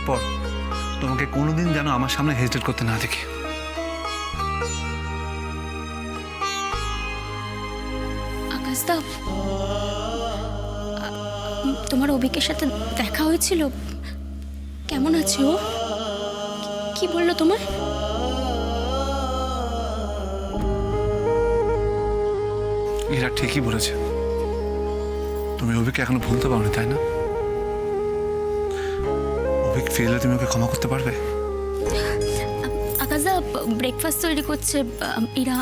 পর তোমাকে কোনোদিন যেন আমার সামনে হেজিটেট করতে না দেখি। আকাশদা, তোমার অভিকের সাথে দেখা হয়েছিল? কেমন আছে ও? কি বললো তোমার? এরা ঠিকই বলেছে, তুমি অভিকে এখনো ভুলতে পারোনি, তাই না? অভিক ফিরলে তুমি ওকে ক্ষমা করতে পারবে? আকাশদা, ব্রেকফাস্ট তৈরি করছে, এরা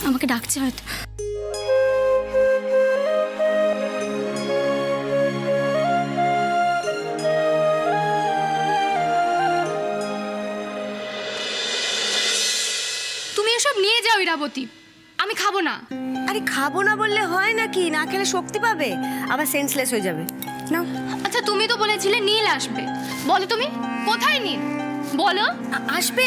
আমাকে ডাকছে হয়তো। তুমি এসব নিয়ে যাও ইরাবতী, আমি খাবো না। আরে খাবো না বললে হয় নাকি? না খেলে শক্তি পাবে, আবার সেন্সলেস হয়ে যাবে। নাও। আচ্ছা তুমি তো বলেছিলে নীল আসবে, বলো তুমি কোথায় নীল? বলো। আসবে,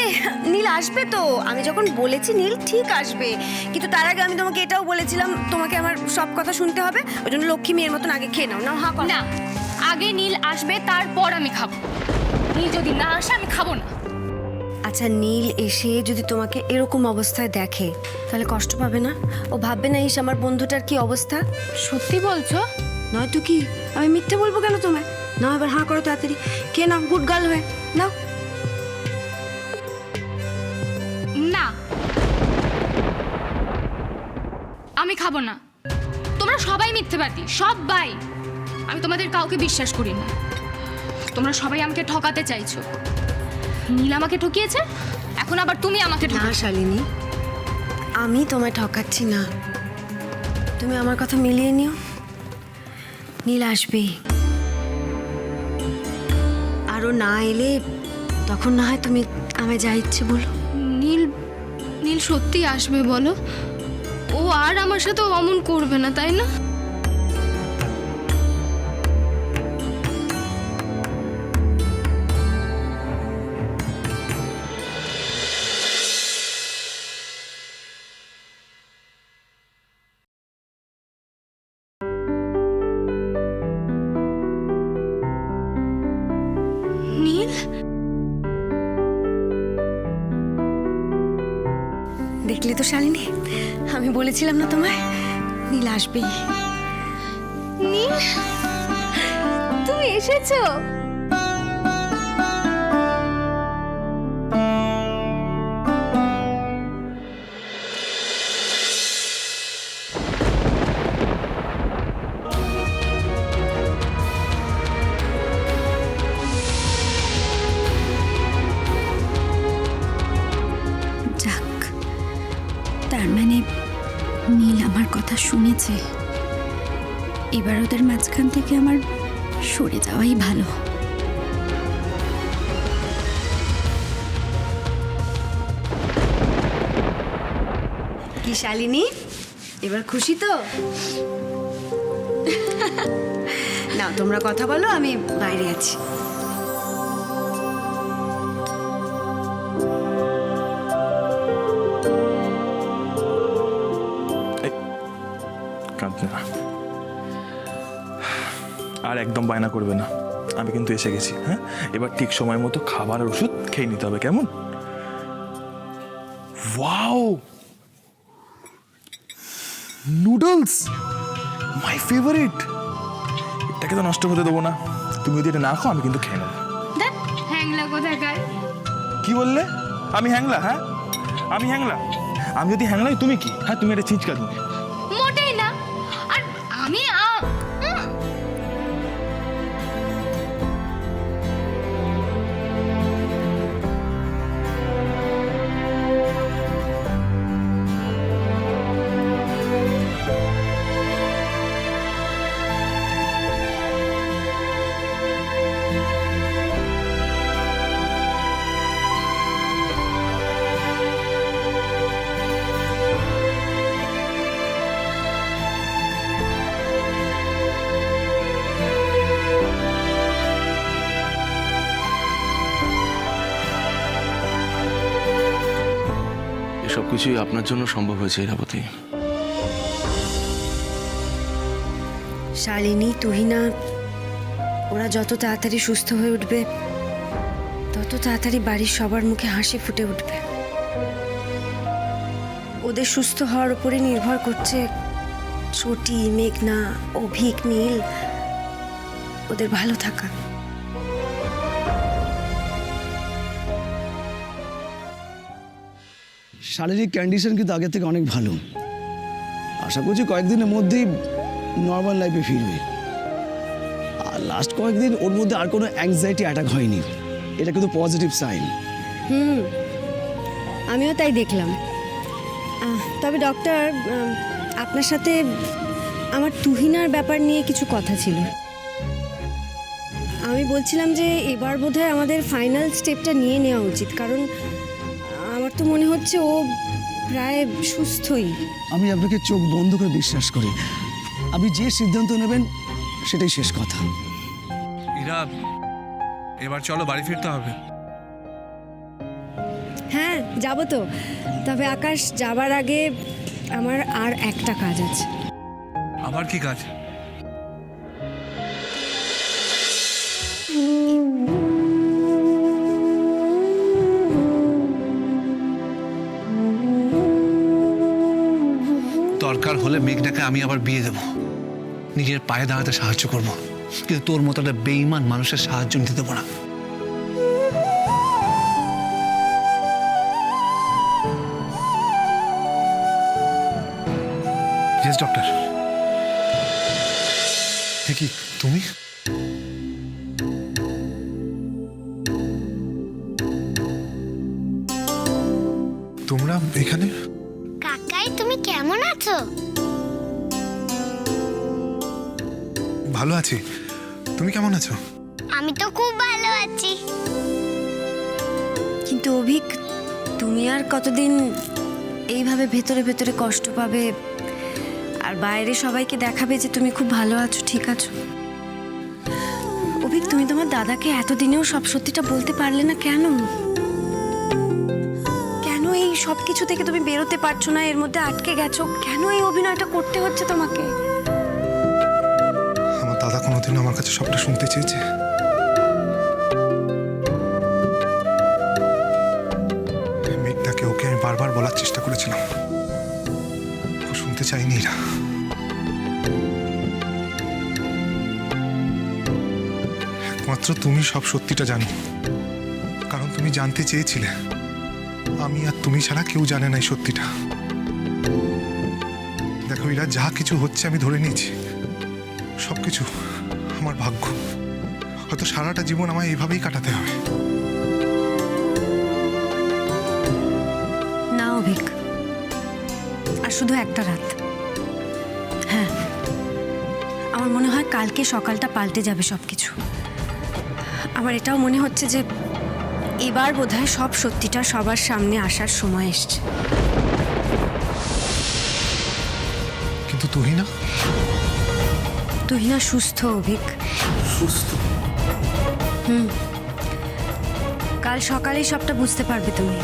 নীল আসবে তো। আমি যখন বলেছি নীল ঠিক আসবে, কিন্তু তার আগে আমি তোমাকে এটাও বলেছিলাম তোমাকে আমার সব কথা শুনতে হবে। ওই জন্য লক্ষ্মী মেয়ের মতন আগে খেয়ে নাও। নাও, হা করো। না, আগে নীল আসবে, তারপর আমি খাবো। নীল যদি না আসে আমি খাবো না। আচ্ছা, নীল এসে যদি তোমাকে এরকম অবস্থায় দেখে তাহলে কষ্ট পাবে না? ও ভাববে না ইস আমার বন্ধুটার কি অবস্থা? সত্যি বলছো? নয়তো কি, আমি মিথ্যে বলবো কেন তোমায়? নাও এবার হা করো তাড়াতাড়ি, খেয়ে নাও গুড গার্ল হয়ে। নাও। না, আমি খাবো না। তোমরা সবাই মিথ্যেবাদী, সবাই। আমি তোমাদের কাউকে বিশ্বাস করি না। তোমরা সবাই আমাকে ঠকাতে চাইছো। নীল আমাকে ঠকিয়েছে, এখন আবার তুমি আমাকে না ঠকাচ্ছো। শালিনী, আমি তোমায় ঠকাচ্ছি না। তুমি আমার কথা মিলিয়ে নিও, নীল আসবে। আরও না এলে তখন না হয় তুমি আমায় যা ইচ্ছে বলো। নীল নীল সত্যি আসবে বলো? ও আর আমার সাথে অমন করবে না, তাই না? নীল, দেখলে তো শালিনী, আমি বলেছিলাম না তোমায় নীল আসবেই। নীল, তুমি এসেছো? যাক, তার মানে নীল আমার কথা শুনেছে। এবার ওদের মাঝখান থেকে আমার সরে যাওয়াই ভালো। কি শালিনী, এবার খুশি তো? না, তোমরা কথা বলো, আমি বাইরে আছি। কাঁদবে না আর, একদম বায়না করবে না। আমি কিন্তু এসে গেছি। হ্যাঁ, এবার ঠিক সময় মতো খাবার আর ওষুধ খেয়ে নিতে হবে, কেমন? Wow, noodles, my favourite. এটাকে তো নষ্ট হতে দেবো না। তুমি যদি এটা না খাও আমি কিন্তু খেয়ে নেবো। দেখ হ্যাংলা কোথাকার। কি বললে? আমি হ্যাংলা? হ্যাঁ, আমি হ্যাংলা? আমি যদি হ্যাংলাই তুমি কি? হ্যাঁ, তুমি একটা চিঁচকা তুমি। মোটেই না। আর আমি সবকিছুই আপনার জন্য সম্ভব হয়েছে ইরাবতী। শালিনী, তুহিনা, ওরা যত তাড়াতাড়ি সুস্থ হয়ে উঠবে তত তাড়াতাড়ি বাড়ির সবার মুখে হাসি ফুটে উঠবে। ওদের সুস্থ হওয়ার উপরে নির্ভর করছে ছোটি, মেঘনা, অভিক, নীল, ওদের ভালো থাকা। শারীরিক কন্ডিশন কিন্তু আগের থেকে অনেক ভালো। আশা করছি কয়েকদিনের মধ্যেই নর্মাল লাইফে ফিরবে। আর লাস্ট কয়েকদিন ওর মধ্যে আর কোনো অ্যাংজাইটি অ্যাটাক হয়নি, এটা কিন্তু পজিটিভ সাইন। আমিও তাই দেখলাম। তবে ডক্টর, আপনার সাথে আমার তুহিনার ব্যাপার নিয়ে কিছু কথা ছিল। আমি বলছিলাম যে এবার বোধহয় আমাদের ফাইনাল স্টেপটা নিয়ে নেওয়া উচিত, কারণ আমার তো মনে হচ্ছে ও প্রায় সুস্থই। আমি আপনাকে চোখ বন্ধ করে বিশ্বাস করি, আপনি যে সিদ্ধান্ত নেবেন সেটাই শেষ কথা। ইরা, এবার চলো, বাড়ি ফিরতে হবে। হ্যাঁ, যাবো তো। তবে আকাশ, যাবার আগে আমার আর একটা কাজ আছে। আবার কি কাজ? দরকার হলে মেঘনাকে আমি আবার বিয়ে দেব, নিজের পায়ে দাঁড়াতে সাহায্য করব, কিন্তু তোর মতো একটা বেঈমান মানুষের সাহায্য নিতে দেবো না। Yes doctor. কি তুমি? তোমরা এখানে? কাকাই, তুমি কেমন আছো? ভালো আছি, তুমি কেমন আছো? আমি তো খুব ভালো আছি। কিন্তু অভিক, তুমি আর কতদিন এইভাবে ভেতরে ভেতরে কষ্ট পাবে আর বাইরে সবাইকে দেখাবে যে তুমি খুব ভালো আছো, ঠিক আছো? অভিক, তুমি তোমার দাদাকে এতদিনেও সব সত্যিটা বলতে পারলে না কেন? কেন এই সব কিছু থেকে তুমি বেরোতে পারছো না, এর মধ্যে আটকে গেছো? কেন এই অভিনয়টা করতে হচ্ছে তোমাকে? আমার দাদা কোনোদিন আমার কাছে সবটা শুনতে চেয়েছে? মেঘটাকে ওকে আমি বারবার বলার চেষ্টা করেছিলাম, ও শুনতে চাইনি। এরা একমাত্র তুমি সব সত্যিটা জানো, কারণ তুমি জানতে চেয়েছিলে। আমি আর তুমি ছাড়া কেউ জানে না এই সত্যিটা। দেখো এরা, যা কিছু হচ্ছে আমি ধরে নিয়েছি, সবকিছু আমার ভাগ্য। হয়তো সারাটা জীবন আমায় এইভাবেই কাটাতে হবে। না অভিক, আর শুধু একটা রাত। হ্যাঁ, আমার মনে হয় কালকে সকালটা পাল্টে যাবে সবকিছু। আমার এটাও মনে হচ্ছে যে এবার বোধহয় সব সত্যিটা সবার সামনে আসার সময় এসছে। কিন্তু তুহিনা? তুহিনা সুস্থ অভিক, সুস্থ? কাল সকালেই সবটা বুঝতে পারবে তুমি।